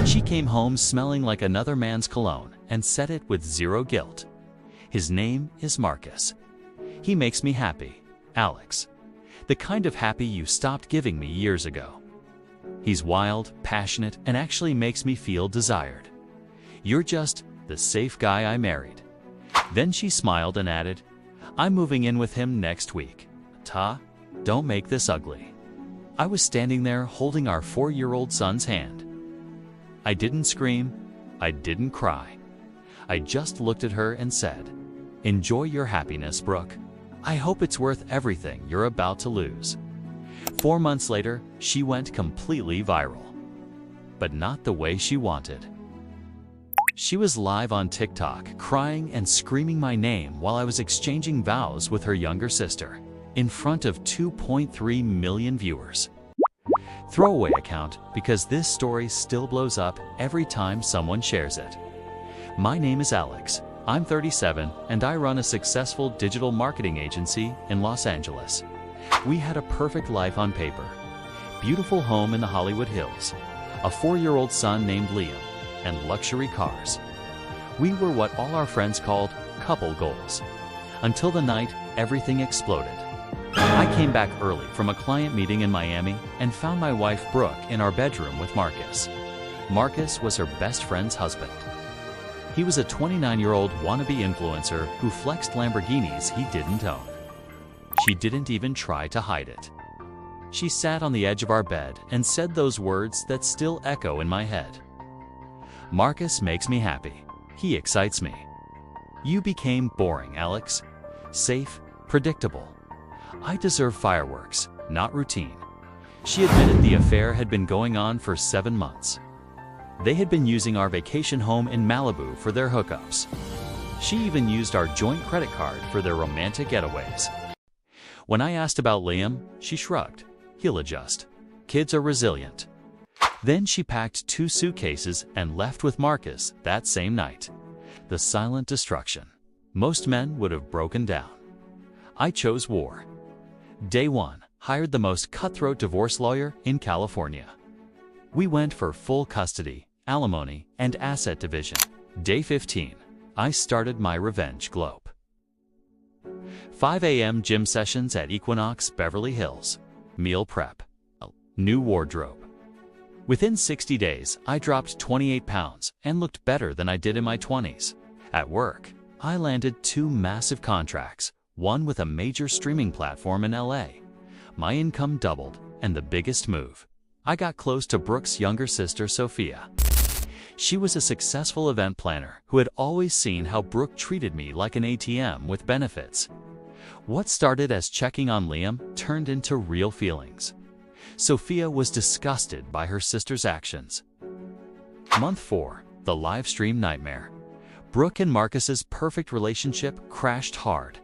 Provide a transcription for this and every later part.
She came home smelling like another man's cologne and said it with zero guilt. His name is Marcus. He makes me happy, Alex. The kind of happy you stopped giving me years ago. He's wild, passionate, and actually makes me feel desired. You're just the safe guy I married. Then she smiled and added, I'm moving in with him next week. Ta, don't make this ugly. I was standing there holding our 4-year-old son's hand. I didn't scream. I didn't cry. I just looked at her and said, enjoy your happiness, Brooke. I hope it's worth everything you're about to lose. 4 months later, she went completely viral. But not the way she wanted. She was live on TikTok, crying and screaming my name while I was exchanging vows with her younger sister, in front of 2.3 million viewers. Throwaway account because this story still blows up every time someone shares it. My name is Alex. I'm 37 and I run a successful digital marketing agency in Los Angeles. We had a perfect life on paper. Beautiful home in the Hollywood Hills, a 4-year-old son named Liam, and luxury cars. We were what all our friends called couple goals. Until the night everything exploded. I came back early from a client meeting in Miami and found my wife Brooke in our bedroom with Marcus. Marcus was her best friend's husband. He was a 29-year-old wannabe influencer who flexed Lamborghinis he didn't own. She didn't even try to hide it. She sat on the edge of our bed and said those words that still echo in my head. Marcus makes me happy. He excites me. You became boring, Alex. Safe, predictable. I deserve fireworks, not routine. She admitted the affair had been going on for 7 months. They had been using our vacation home in Malibu for their hookups. She even used our joint credit card for their romantic getaways. When I asked about Liam, she shrugged. He'll adjust. Kids are resilient. Then she packed 2 suitcases and left with Marcus that same night. The silent destruction. Most men would have broken down. I chose war. Day 1, hired the most cutthroat divorce lawyer in California. We went for full custody, alimony, and asset division. Day 15, I started my revenge globe. 5 a.m. gym sessions at Equinox, Beverly Hills. Meal prep. New wardrobe. Within 60 days, I dropped 28 pounds and looked better than I did in my 20s. At work, I landed 2 massive contracts, one with a major streaming platform in LA. My income doubled, and the biggest move. I got close to Brooke's younger sister, Sophia. She was a successful event planner who had always seen how Brooke treated me like an ATM with benefits. What started as checking on Liam turned into real feelings. Sophia was disgusted by her sister's actions. Month 4, the live stream nightmare. Brooke and Marcus's perfect relationship crashed hard.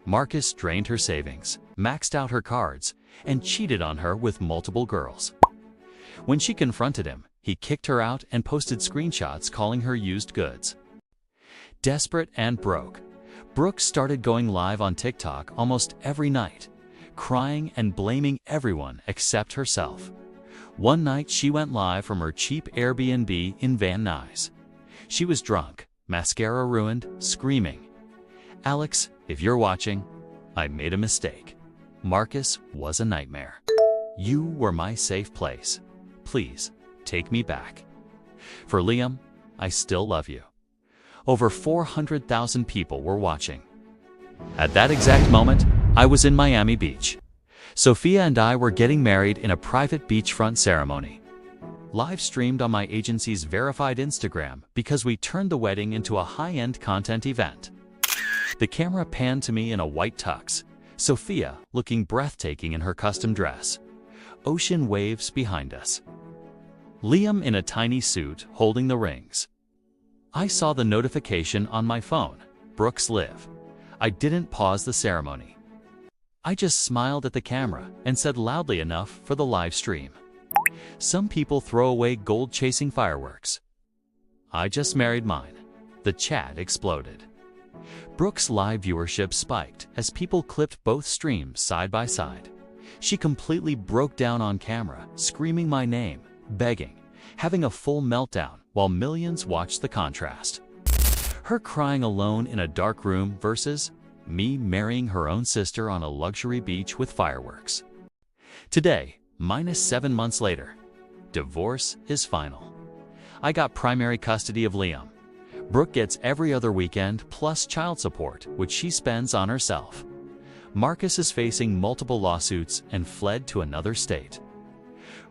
Marcus drained her savings, maxed out her cards, and cheated on her with multiple girls. When she confronted him, he kicked her out and posted screenshots calling her used goods. Desperate and broke, Brooke started going live on TikTok almost every night, crying and blaming everyone except herself. One night she went live from her cheap Airbnb in Van Nuys. She was drunk, mascara ruined, screaming, "Alex, if you're watching, I made a mistake. Marcus was a nightmare. You were my safe place. Please, take me back. For Liam, I still love you." Over 400,000 people were watching. At that exact moment, I was in Miami Beach. Sophia and I were getting married in a private beachfront ceremony. Live streamed on my agency's verified Instagram because we turned the wedding into a high-end content event. The camera panned to me in a white tux, Sophia looking breathtaking in her custom dress. Ocean waves behind us. Liam in a tiny suit holding the rings. I saw the notification on my phone, Brooke's Live. I didn't pause the ceremony. I just smiled at the camera and said loudly enough for the live stream. Some people throw away gold-chasing fireworks. I just married mine. The chat exploded. Brooke's live viewership spiked as people clipped both streams side by side. She completely broke down on camera, screaming my name, begging, having a full meltdown while millions watch the contrast. Her crying alone in a dark room versus me marrying her own sister on a luxury beach with fireworks. Today, minus 7 months later, divorce is final. I got primary custody of Liam. Brooke gets every other weekend plus child support, which she spends on herself. Marcus is facing multiple lawsuits and fled to another state.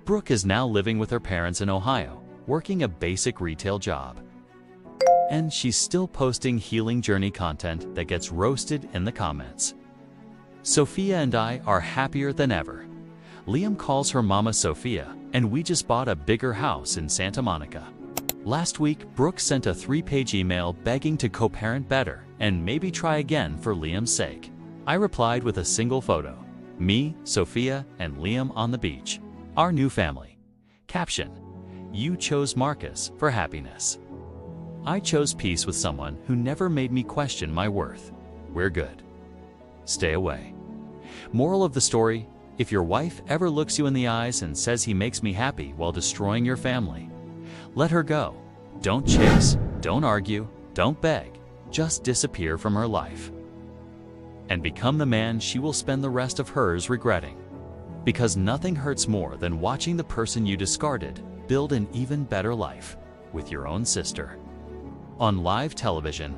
Brooke is now living with her parents in Ohio, working a basic retail job. And she's still posting healing journey content that gets roasted in the comments. Sophia and I are happier than ever. Liam calls her Mama Sophia, and we just bought a bigger house in Santa Monica. Last week, Brooke sent a 3-page email begging to co-parent better and maybe try again for Liam's sake. I replied with a single photo, me, Sophia, and Liam on the beach, our new family. Caption: you chose Marcus for happiness. I chose peace with someone who never made me question my worth. We're good. Stay away. Moral of the story: if your wife ever looks you in the eyes and says he makes me happy while destroying your family, let her go. Don't chase, don't argue, don't beg. Just disappear from her life. And become the man she will spend the rest of hers regretting. Because nothing hurts more than watching the person you discarded build an even better life with your own sister. On live television,